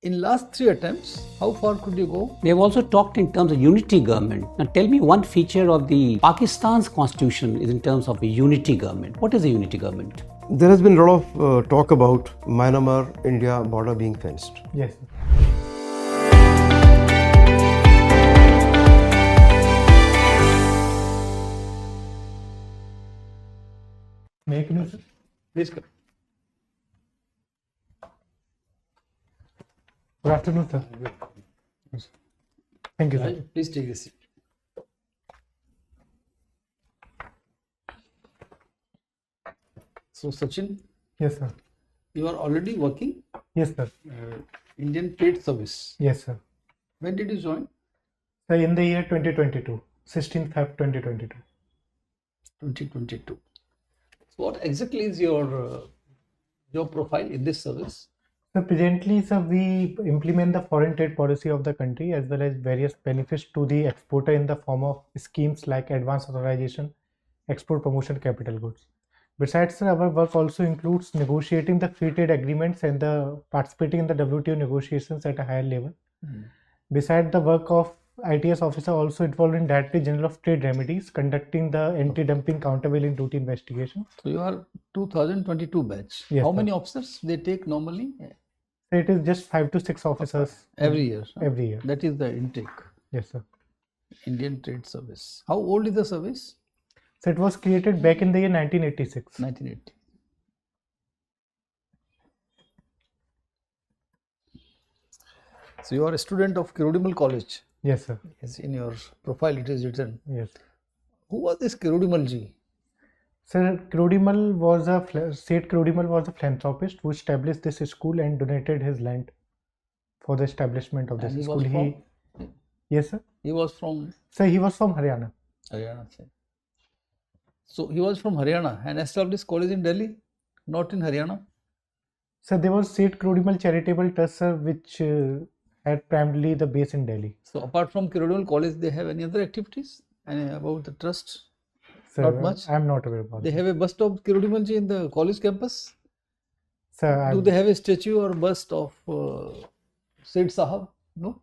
In last 3 attempts, how far could you go? We have also talked in terms of unity government. Now tell me one feature of the Pakistan's constitution is in terms of a unity government. What is a unity government? There has been a lot of talk about Myanmar-India border being fenced. Yes. Make me, sir. Please come. Good afternoon, sir. Thank you, sir. Please take a seat. So Sachin, Yes, sir. you are already working Yes, sir. Indian Trade Service. Yes, sir. When did you join? So in the year 2022, 16th Feb 2022. 2022. So what exactly is your job profile in this service? So presently, sir, we implement the foreign trade policy of the country as well as various benefits to the exporter in the form of schemes like advance authorization, export promotion, capital goods. Besides, sir, our work also includes negotiating the free trade agreements and the participating in the WTO negotiations at a higher level. Besides, the work of ITS officer also involved in Directorate General of Trade Remedies, conducting the anti-dumping countervailing duty investigation. So you are 2022 batch. Yes, How sir. many officers they take normally? So it is just 5 to 6 officers Every year. Huh? every year. That is the intake. Yes, sir. Indian Trade Service. How old is the service? So it was created back in the year 1986. 1980. So you are a student of Kirudimal College. Yes, sir. Yes, in your profile it is written. Yes. Who was this Kirudimal ji? Sir, Kirudimal was Seth Kirudimal was a philanthropist who established this school and donated his land for the establishment of And this he school. was from? Yes, sir. He was from Sir, he was from Haryana. Haryana. So he was from Haryana and established college in Delhi, not in Haryana. Sir, there was Seth Kirudimal Charitable Trust, sir, which had primarily the base in Delhi. So apart from Kirudimal College, they have any other activities about the trust? Sir, Not much? I am not aware about They that. have a bust of Kirudimal ji in the college campus? Sir, Do they have a statue or bust of Said Sahab? No?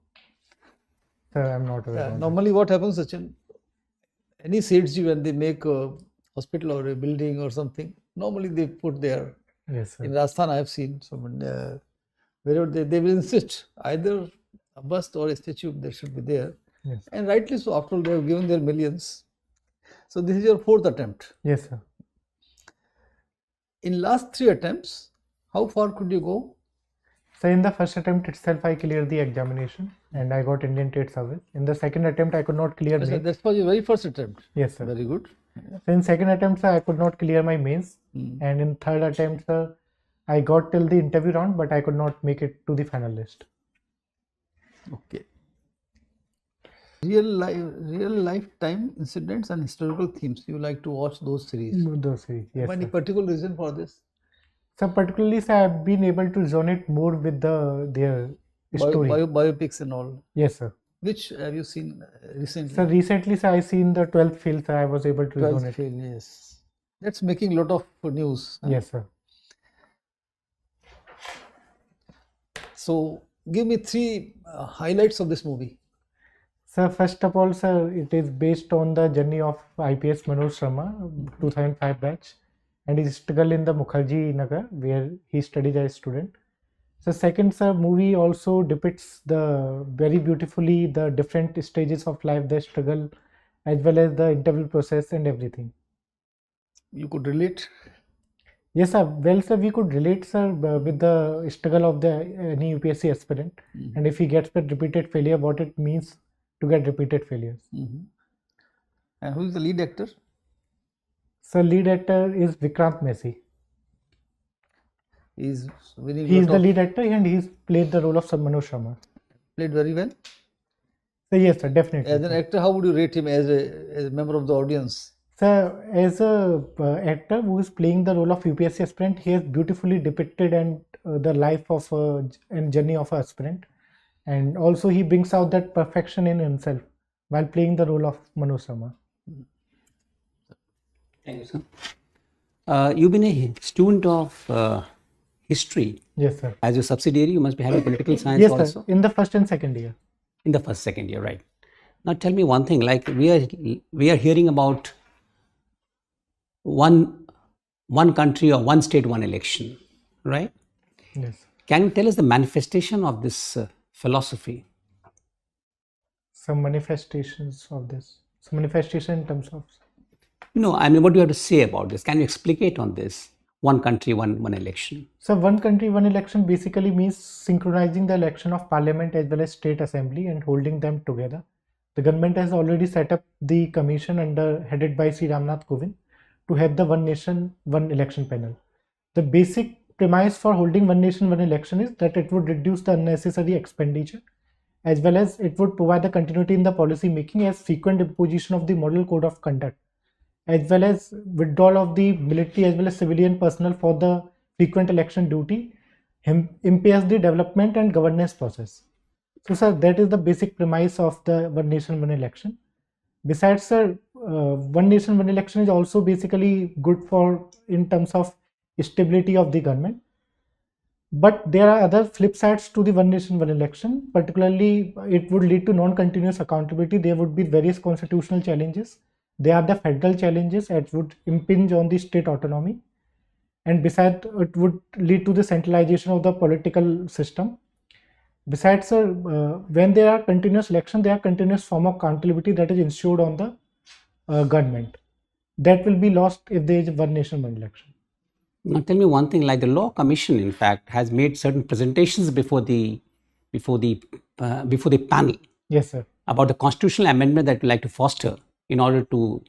Sir, I am not aware about that. Normally what happens, Sachin, any Saidji when they make a hospital or a building or something, normally they put there. Yes, sir. In Rajasthan I have seen, so wherever they will insist, either a bust or a statue there should be there. Yes. And rightly so, after all they have given their millions. So this is your 4th attempt. Yes, sir. In last 3 attempts, how far could you go? So in the first attempt itself, I cleared the examination and I got Indian Trade Service. In the second attempt, I could not clear mains. That was your very first attempt. Yes, sir. Very good. So in second attempt, sir, I could not clear my mains. And in third attempt, sir, I got till the interview round, but I could not make it to the final list. Okay. Real lifetime incidents and historical themes. You like to watch those series. Those three, yes, Any sir. particular reason for this? So particularly, sir, I've been able to resonate more with their story. Biopics and all. Yes, sir. Which have you seen recently? So recently, sir, I seen the 12th fail, sir. I was able to 12th resonate. fail, yes. That's making a lot of news. Huh? Yes, sir. So give me 3 highlights of this movie. Sir, first of all, sir, it is based on the journey of IPS Manoj Sharma, 2005 batch, and his struggle in the Mukherjee Nagar, where he studied as a student. So second, sir, movie also depicts very beautifully the different stages of life, the struggle, as well as the interview process and everything. You could relate. Yes, sir. Well, sir, we could relate, sir, with the struggle of any UPSC aspirant, and if he gets with repeated failure, what it means to get repeated failures. And who is the lead actor? So lead actor is Vikrant Messi. He is the lead actor and he's played the role of Manoj Sharma. Played very well. So yes, sir, definitely. As an actor, how would you rate him as a member of the audience? So as a actor who is playing the role of UPSC aspirant, he has beautifully depicted and the life of and journey of an aspirant, and also he brings out that perfection in himself while playing the role of Manoj Sharma. Thank you, sir. You've been a student of history. Yes, sir. As your subsidiary, you must be having political science Yes, also. sir. In the first and second year. In the first, second year, right? Now tell me one thing. Like we are hearing about one country or one state, one election, right? Yes. Can you tell us the manifestation of this philosophy? Some manifestations of this. Some manifestation in terms of. No, I mean, what do you have to say about this? Can you explicate on this? One country, one election. So one country, one election basically means synchronizing the election of parliament as well as state assembly and holding them together. The government has already set up the commission headed by Sri Ramnath Kovind to have the one nation, one election panel. The basic premise for holding one nation, one election is that it would reduce the unnecessary expenditure as well as it would provide the continuity in the policy making as frequent imposition of the model code of conduct as well as withdrawal of the military as well as civilian personnel for the frequent election duty impairs the development and governance process. So, sir, that is the basic premise of the one nation, one election. Besides, sir, one nation, one election is also basically good for in terms of stability of the government. But there are other flip sides to the one nation, one election. Particularly, it would lead to non-continuous accountability. There would be various constitutional challenges. There are the federal challenges that would impinge on the state autonomy. And besides, it would lead to the centralization of the political system. Besides, sir, when there are continuous elections, there are continuous form of accountability that is ensured on the government. That will be lost if there is one nation, one election. Now tell me one thing, like the Law Commission, in fact, has made certain presentations before the panel. Yes, sir. About the constitutional amendment that we like to foster in order to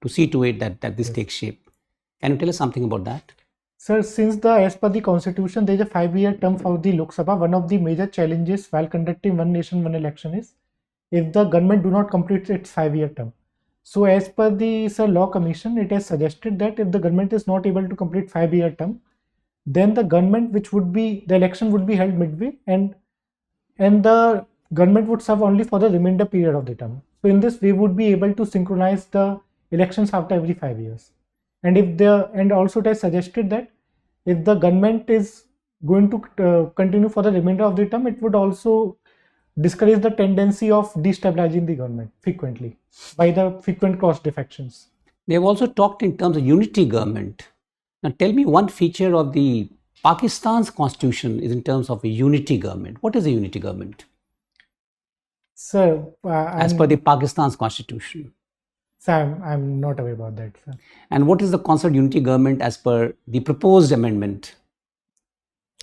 see to it that this takes shape. Can you tell us something about that? Sir, since as per the constitution, there is a 5-year term for the Lok Sabha. One of the major challenges while conducting one nation, one election is if the government do not complete its 5-year term. So as per the Law Commission, it has suggested that if the government is not able to complete 5-year term, then the election would be held midway and the government would serve only for the remainder period of the term. So in this, we would be able to synchronize the elections after every 5 years. And also it has suggested that if the government is going to continue for the remainder of the term, it would also discourage the tendency of destabilizing the government frequently by the frequent cross defections. They have also talked in terms of unity government. Now tell me one feature of the Pakistan's constitution is in terms of a unity government. What is a unity government? Sir, as per the Pakistan's constitution. Sir, I'm not aware about that, sir. And what is the concept of unity government as per the proposed amendment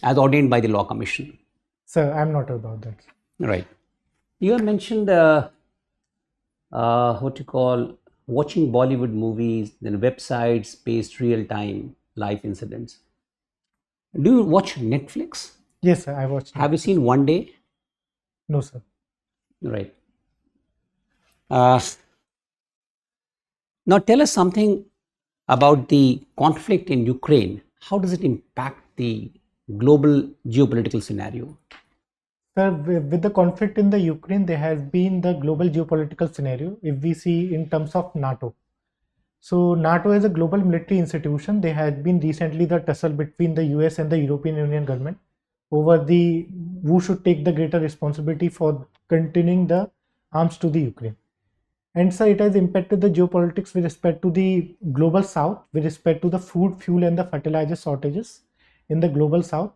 as ordained by the Law Commission? Sir, I'm not aware about that. Right. You have mentioned what you call watching Bollywood movies, then websites based real-time life incidents. Do you watch Netflix? Yes, sir, I watched. Have you seen One Day? No, sir. Right. Now tell us something about the conflict in Ukraine. How does it impact the global geopolitical scenario? Sir, with the conflict in the Ukraine, there has been the global geopolitical scenario. If we see in terms of NATO. So NATO is a global military institution. There has been recently the tussle between the US and the European Union government over who should take the greater responsibility for continuing the arms to the Ukraine. And so it has impacted the geopolitics with respect to the global south, with respect to the food, fuel and the fertilizer shortages in the global south.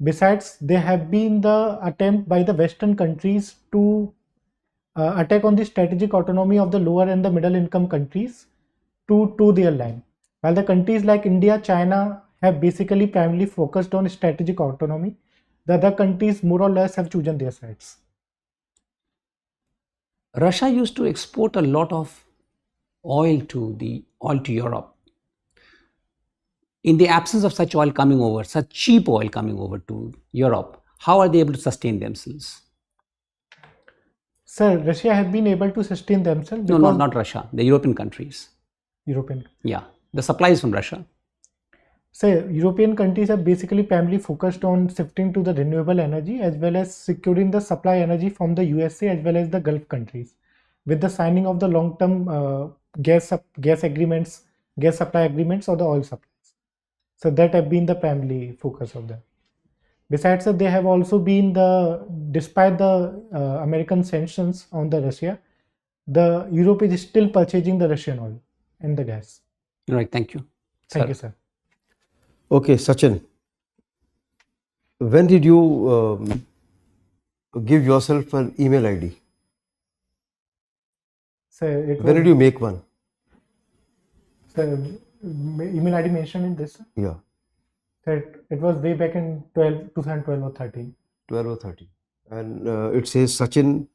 Besides, there have been the attempt by the Western countries to attack on the strategic autonomy of the lower and the middle income countries to their line. While the countries like India, China have basically primarily focused on strategic autonomy, the other countries more or less have chosen their sides. Russia used to export a lot of oil to Europe. In the absence of such oil coming over, such cheap oil coming over to Europe, how are they able to sustain themselves? Sir, Russia have been able to sustain themselves. No, not Russia, the European countries. European. Yeah, the supplies from Russia. So European countries have basically primarily focused on shifting to the renewable energy as well as securing the supply energy from the USA as well as the Gulf countries with the signing of the long-term gas supply agreements or the oil supplies. So that have been the primary focus of them. Besides, they have also been despite the American sanctions on the Russia, the Europe is still purchasing the Russian oil and the gas. Right. Thank you. Thank you, sir. Okay, Sachin, when did you give yourself an email ID? So it When did was, you make one? email ID mentioned in this. Yeah, That it was way back in 2012 or 13. 12 or 13. And it says Sachin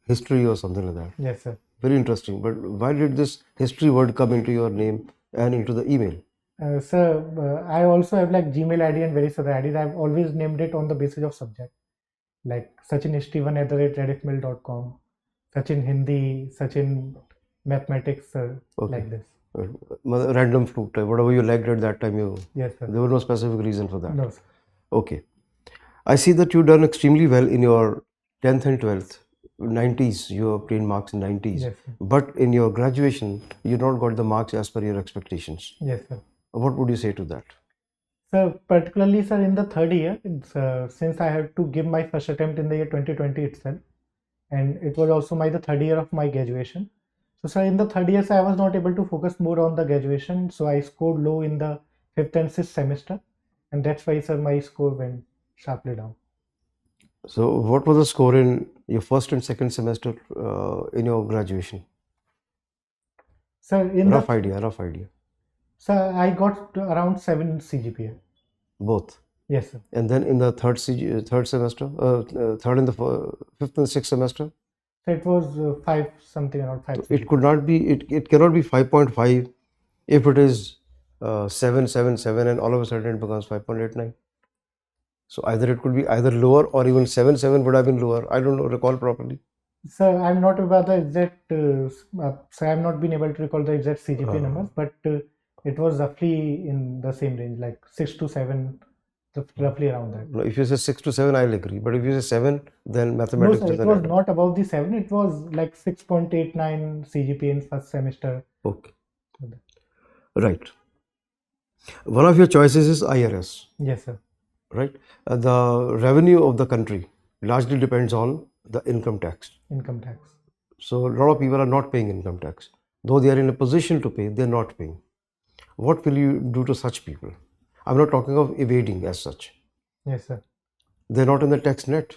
history or something like that. Yes, sir. Very interesting. But why did this history word come into your name and into the email? Sir, I also have like Gmail ID and various other IDs. I've always named it on the basis of subject, like sachinhistory1@redmail.com, Sachin Hindi, Sachin Mathematics, Okay. like this. Random flute, whatever you liked at that time, Yes, sir. there was no specific reason for that. No, sir. Okay. I see that you've done extremely well in your 10th and 12th. 90s, you obtained marks in 90s. Yes, sir. But in your graduation, you not got the marks as per your expectations. Yes, sir. What would you say to that? So particularly, sir, in the third year, since I had to give my first attempt in the year 2020 itself, and it was also the third year of my graduation. So, sir, in the third year, sir, I was not able to focus more on the graduation, so I scored low in the 5th and 6th semester, and that's why, sir, my score went sharply down. So, what was the score in your first and second semester in your graduation? Sir, Rough idea. Sir, I got to around 7 CGPA. Both. Yes, sir. And then in the third semester, third and the fifth and sixth semester, So it was 5 something, around 5. it could not be. It cannot be 5.5 if it is 777 and all of a sudden it becomes 5.89. So either it could be either lower or even 7.7 would have been lower. I don't recall properly. Sir, I'm not about the exact. So I've not been able to recall the exact CGPA numbers, but it was roughly in the same range, like 6 to 7, roughly around that. No, if you say 6 to 7, I'll agree. But if you say 7, then No, mathematics sir, it doesn't was add up. not above the 7. It was like 6.89 CGPA in first semester. Okay. Right. One of your choices is IRS, Yes, sir. right? The revenue of the country largely depends on the income tax. Income tax. So a lot of people are not paying income tax. Though they are in a position to pay, they're not paying. What will you do to such people? I'm not talking of evading as such. Yes, sir. They're not in the tax net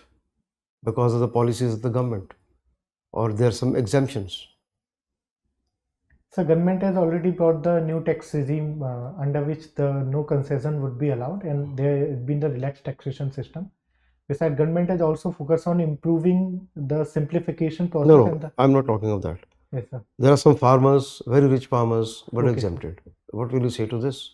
because of the policies of the government, or there are some exemptions. So government has already brought the new tax regime under which the no concession would be allowed, and there has been the relaxed taxation system. Besides, government has also focused on improving the simplification process. No, I'm not talking of that. Yes, sir. There are some farmers, very rich farmers, but Okay, exempted. What will you say to this?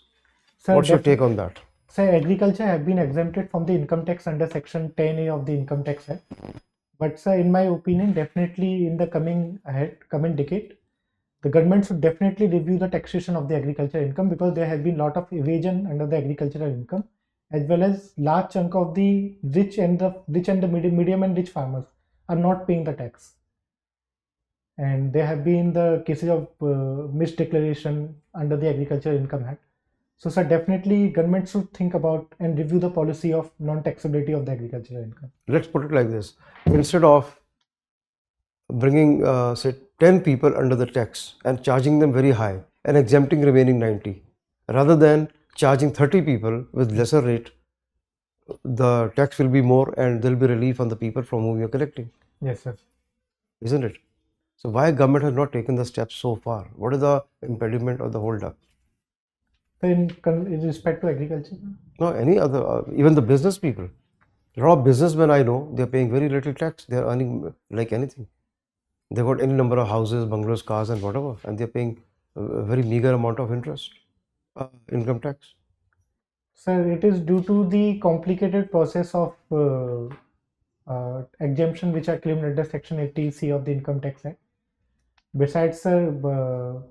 Sir, What's your take on that? Sir, agriculture have been exempted from the income tax under Section 10A of the Income Tax Act. But sir, in my opinion, definitely in the coming decade, the government should definitely review the taxation of the agricultural income, because there has been a lot of evasion under the agricultural income, as well as large chunk of the rich and the medium and rich farmers are not paying the tax. And there have been the cases of misdeclaration under the Agricultural Income Act. So, sir, definitely government should think about and review the policy of non-taxability of the agricultural income. Let's put it like this. Instead of bringing, say, 10 people under the tax and charging them very high and exempting remaining 90, rather than charging 30 people with lesser rate, the tax will be more and there will be relief on the people from whom you're collecting. Yes, sir. Isn't it? So why government has not taken the steps so far? What is the impediment or the hold up? So in respect to agriculture? No, any other, even the business people. A lot of businessmen I know, they're paying very little tax. They're earning like anything. They've got any number of houses, bungalows, cars and whatever, and they're paying a very meager amount of interest, income tax. Sir, it is due to the complicated process of exemption which are claimed under Section 80C of the Income Tax Act. Besides, sir,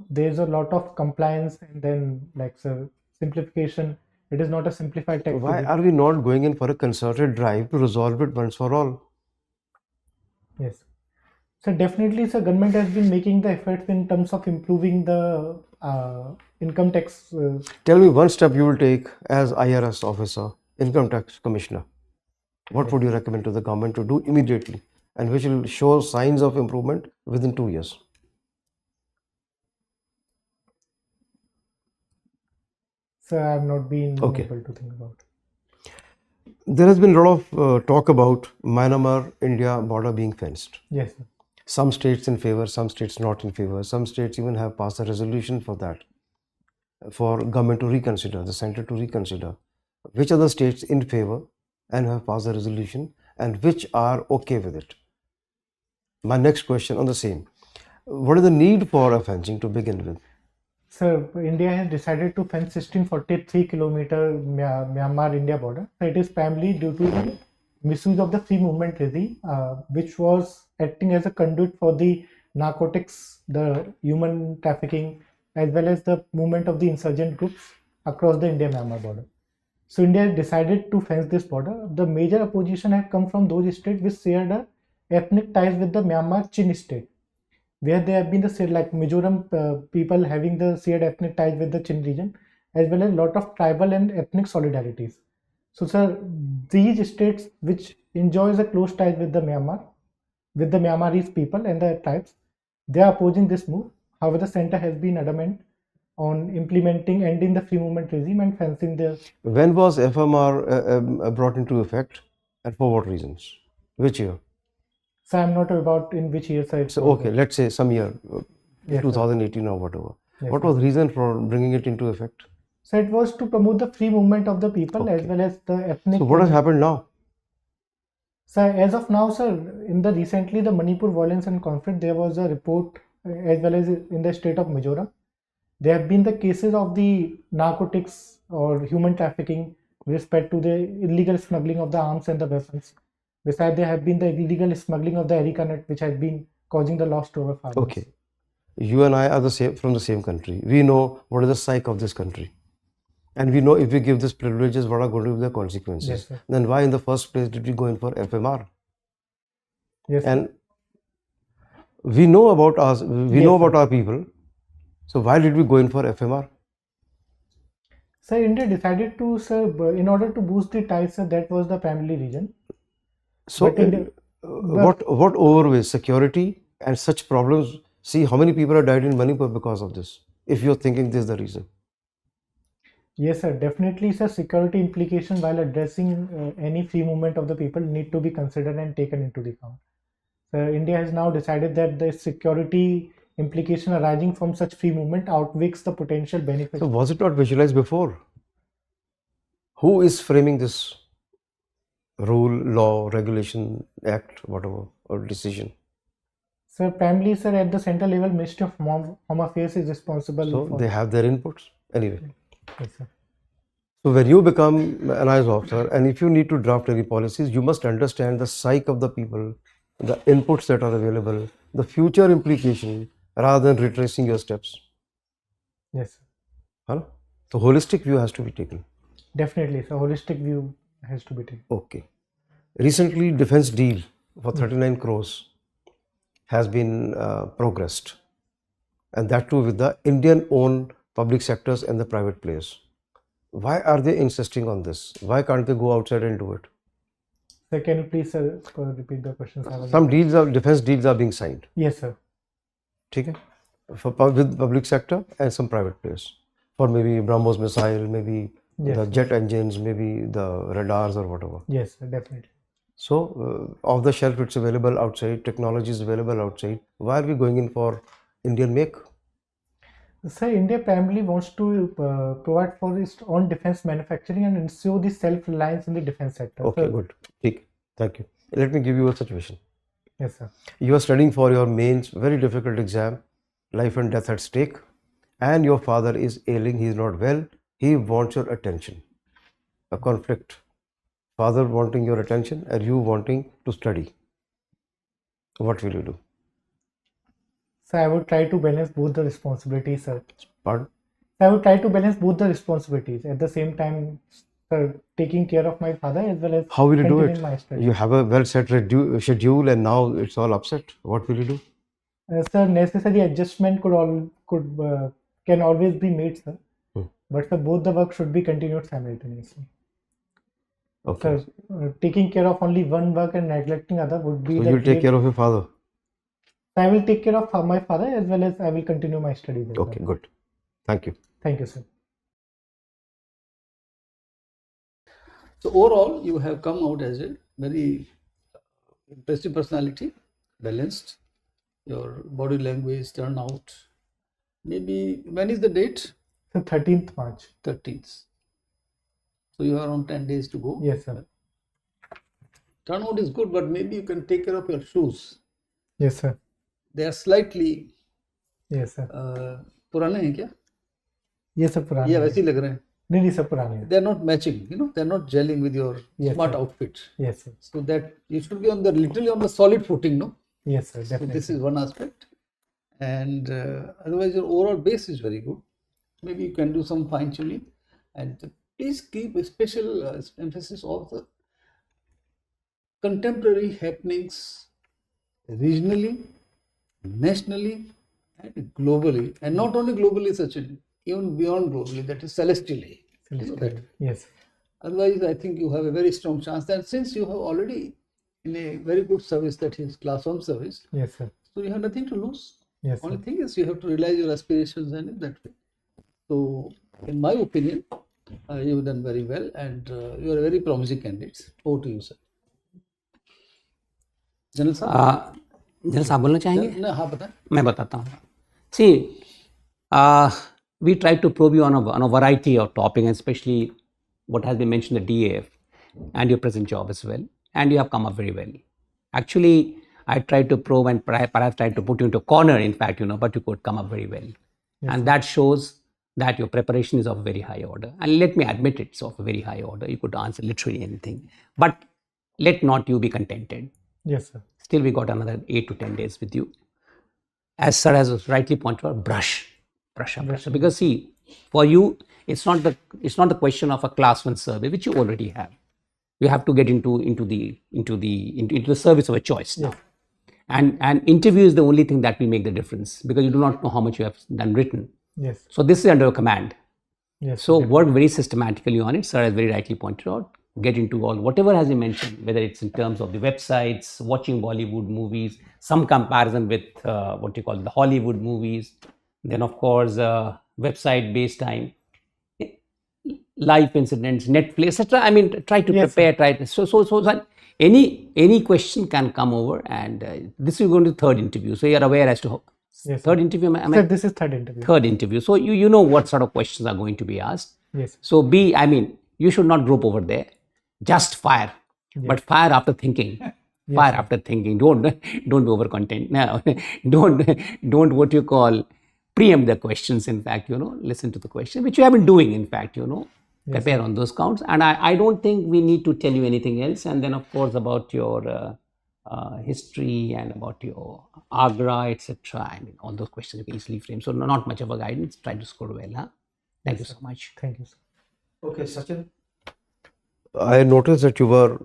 there's a lot of compliance, and then, like, sir, simplification. It is not a simplified tax. Why are we not going in for a concerted drive to resolve it once for all? Yes. So definitely, sir, government has been making the efforts in terms of improving the income tax. Tell me one step you will take as IRS officer, income tax commissioner. What would you recommend to the government to do immediately, and which will show signs of improvement within 2 years? So I have not been Okay. able to think about. There has been a lot of talk about Myanmar-India border being fenced. Yes, sir. Some states in favor, some states not in favor. Some states even have passed a resolution for that, for government to reconsider, the center to reconsider. Which are the states in favor and have passed a resolution, and which are okay with it? My next question on the same. What is the need for a fencing to begin with? So India has decided to fence 1643-kilometer Myanmar-India border. So it is primarily due to the misuse of the free movement regime, which was acting as a conduit for the narcotics, the human trafficking, as well as the movement of the insurgent groups across the India-Myanmar border. So India has decided to fence this border. The major opposition has come from those states which shared a ethnic ties with the Myanmar Chin state, where there have been the like Mizoram people having the shared ethnic ties with the Chin region, as well as a lot of tribal and ethnic solidarities. So, sir, these states which enjoys a close ties with the Myanmarese people and the tribes, they are opposing this move. However, the center has been adamant on implementing, ending the free movement regime and fencing the. When was FMR brought into effect, and for what reasons? Which year? So I'm not about in which year, sir. So okay, let's say some year, Yes, 2018 or whatever. Yes, What was the reason for bringing it into effect? So it was to promote the free movement of the people as well as the ethnic. So what has happened now? So as of now, sir, in the recently the Manipur violence and conflict, there was a report as well as in the state of Mizoram. There have been the cases of the narcotics or human trafficking with respect to the illegal smuggling of the arms and the weapons. Besides, there have been the illegal smuggling of the Erica nut, which has been causing the loss to our farmers. Okay, you and I are the same, from the same country. We know what is the psyche of this country, and we know if we give this privileges, what are going to be the consequences. Yes, sir. Then why in the first place did we go in for FMR? Yes, sir. And we know about us, we Yes, know sir. about our people. So why did we go in for FMR? So India decided to, sir, in order to boost the ties, sir, that was the primary reason. So But in what overweighs security and such problems? See how many people have died in Manipur because of this. If you're thinking this is the reason. Yes, sir. Definitely, sir. Security implication while addressing any free movement of the people need to be considered and taken into the account. So India has now decided that the security implication arising from such free movement outweighs the potential benefits. So was it not visualized before? Who is framing this rule, law, regulation, act, whatever, or decision? So primarily, sir, at the central level, Ministry of Home Affairs is responsible So for. they have their inputs. Anyway. Yes, sir. So when you become an IAS officer, and if you need to draft any policies, you must understand the psyche of the people, the inputs that are available, the future implication, rather than retracing your steps. Yes, sir. Huh? The holistic view has to be taken. Definitely, so holistic view has to be taken. Okay. Recently, defense deal for 39 crores has been progressed, and that too with the Indian-owned public sectors and the private players. Why are they insisting on this? Why can't they go outside and do it? Sir, can you please, sir, repeat the questions? Some deals are defense deals are being signed. Yes, sir. Okay, with public sector and some private players for maybe BrahMos missile, maybe Yes, the sir. jet engines, maybe the radars or whatever. Yes, sir, definitely. So off the shelf, it's available outside. Technology is available outside. Why are we going in for Indian make? Sir, India primarily wants to provide for its own defense manufacturing and ensure the self-reliance in the defense sector. Okay, So, good. Thank you. Let me give you a situation. yes, sir. You are studying for your mains, very difficult exam, life and death at stake, and your father is ailing, he is not well, he wants your attention. A conflict. Father wanting your attention and you wanting to study. What will you do? So I would try to balance both the responsibilities, sir. Pardon? I would try to balance both the responsibilities at the same time, sir, taking care of my father as well as How will you do continuing it? my studies. You have a well set schedule and now it's all upset. What will you do? Sir, necessary adjustment can always be made, sir. Hmm. But sir, both the work should be continued simultaneously. Okay. Sir, taking care of only one work and neglecting other would be So the you'll take care of your father. I will take care of my father as well as I will continue my studies as Okay, well. good. Thank you. Thank you, sir. So overall, you have come out as a very impressive personality, balanced. Your body language turned out. Maybe when is the date? So 13th March. 13th. So you are on 10 days to go. Yes, sir. Turnout is good, but maybe you can take care of your shoes. Yes, sir. They are slightly Yes, sir. पुराने हैं क्या? ये सब पुराने ये हैं। वैसे ही लग रहे हैं. नहीं सब पुराने हैं। They are not matching, they are not gelling with your Yes, smart sir. outfit. Yes, sir. So that you should be literally on the solid footing, no? Yes, sir. So Definitely. this is one aspect. And otherwise your overall base is very good. Maybe you can do some fine tuning, and please keep a special emphasis of the contemporary happenings regionally, nationally, and globally. And not only globally, Sachin, even beyond globally, that is celestially. That. Yes. Otherwise, I think you have a very strong chance. And since you have already in a very good service, that is class 1 service, Yes, sir. so you have nothing to lose. Yes, Only sir. thing is you have to realize your aspirations and in that way. So, in my opinion, you have done very well, and you are a very promising candidate. Over to you, sir. General साहब general साहब बोलना चाहेंगे? ना, हाँ बताएं. मैं बताता हूँ. See, we try to probe you on a variety of topics, and especially what has been mentioned, the DAF and your present job as well, and you have come up very well. Actually, I tried to probe and perhaps tried to put you into a corner, in fact, but you could come up very well. Yes, and that shows that your preparation is of very high order. And let me admit it's of a very high order. You could answer literally anything. But let not you be contented. Yes, sir. Still, we got another 8 to 10 days with you. As sir has rightly pointed out, brush up. Because see, for you, it's not the question of a class 1 survey, which you already have. You have to get into the service of a choice now. And interview is the only thing that will make the difference, because you do not know how much you have done written. Yes. So this is under your command. Yes. So work very systematically on it. Sir has very rightly pointed out. Get into all whatever has been mentioned, whether it's in terms of the websites, watching Bollywood movies, some comparison with the Hollywood movies, then of course website based time, life incidents, Netflix, etc. I mean, try to prepare. So that any question can come over, and this is going to third interview. So you are aware as to how, third interview. Sir, this is third interview. Third interview. So you know what sort of questions are going to be asked. Yes. So you should not grope over there. Just fire, but fire after thinking. Fire after thinking. Don't be overcontent. No, don't what you call preempt the questions. In fact, listen to the question, which you have been doing. In fact, prepare on those counts. And I don't think we need to tell you anything else. And then of course about your history and about your Agra, etc. I mean, all those questions you can easily frame. So not much of a guidance. Try to score well. Huh? Thank you so much. Thank you, sir. Okay, Sachin. I noticed that you were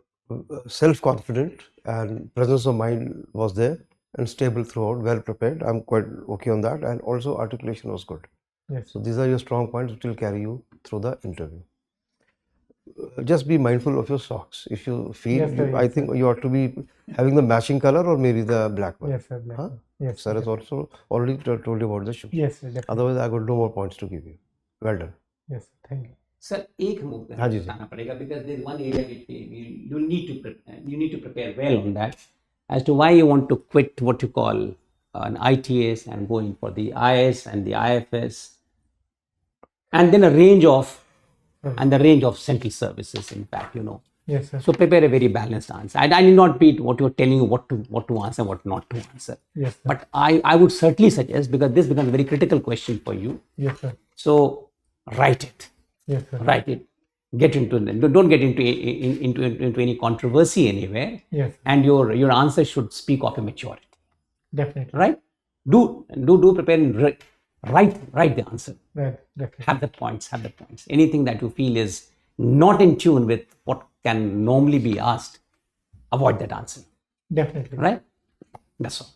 self-confident and presence of mind was there and stable throughout, well prepared. I'm quite okay on that, and also articulation was good. Yes. So these are your strong points which will carry you through the interview. Just be mindful of your socks. If you feel, I think you ought to be having the matching color or maybe the black one. Yes, sir. Black one. Yes. Sir has also already told you about the shoes. Yes, sir. Definitely. Otherwise, I got no more points to give you. Well done. Yes, thank you. Sir, एक move बताना पड़ेगा, because there is one area which you need to prepare well on that, as to why you want to quit what you call an ITS and going for the IAS and the IFS, and then the range of central services. In fact, Yes, sir. So prepare a very balanced answer. I need not be what you're telling you what to answer, what not to answer. Yes, sir. But I would certainly suggest, because this becomes a very critical question for you. Yes, sir. So write it. Yes, sir. Write it. Get into it. Don't get into any controversy anywhere. Yes. And your answer should speak of your maturity. Definitely. Right? Do prepare and write the answer. Right. Definitely. Have the points. Anything that you feel is not in tune with what can normally be asked, avoid that answer. Definitely. Right? That's all.